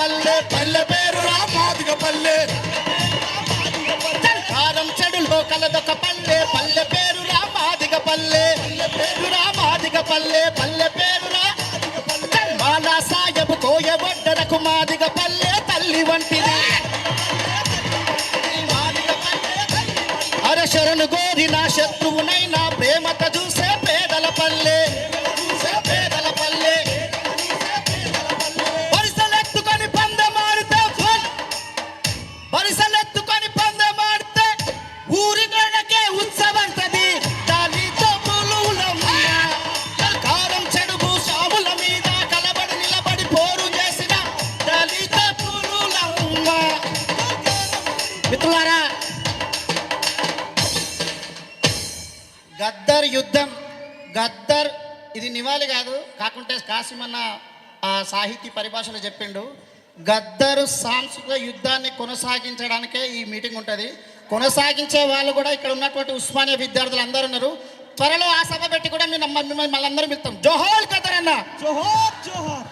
పల్లె పల్లె పేరురా మాదిగ పల్లె కారం చెడులో కలదొక పల్లె పల్లె పేరురా మాదిగ పల్లె పేరురా మాదిగ పల్లె పల్లె పేరురా మాలా సాయబు కోయబడ్డరకు మాదిగ పల్లె తల్లి వంటిది అరశరణు గోరి నా శత్రువునైనా ప్రేమత చూసే పేదల పల్లె పేదల పల్లె వరిసలెత్తుకొని పందెమాడితే వరిసలెత్తుకొని పందెమాడితే ఊరి గడకే ఉత్సవంతది దానితో కారం చెడుగు సాముల మీద కలబడి నిలబడి పోరు చేసిన దళిత పులులమ్మ. మిత్రులారా, గద్దర్ యుద్ధం గద్దర్ ఇది నివాళి కాదు, కాకుంటే కాసిమన్న సాహితీ పరిభాషలో చెప్పిండు. గద్దరు సాంస్కృతిక యుద్ధాన్ని కొనసాగించడానికే ఈ మీటింగ్ ఉంటుంది. కొనసాగించే వాళ్ళు కూడా ఇక్కడ ఉన్నటువంటి ఉస్మానియా విద్యార్థులు అందరూ ఉన్నారు. త్వరలో ఆ సభ పెట్టి కూడా మిమ్మల్ని అందరూ పిలుస్తాం. జోహార్ గద్దర్ అన్న, జోహార్ జోహార్.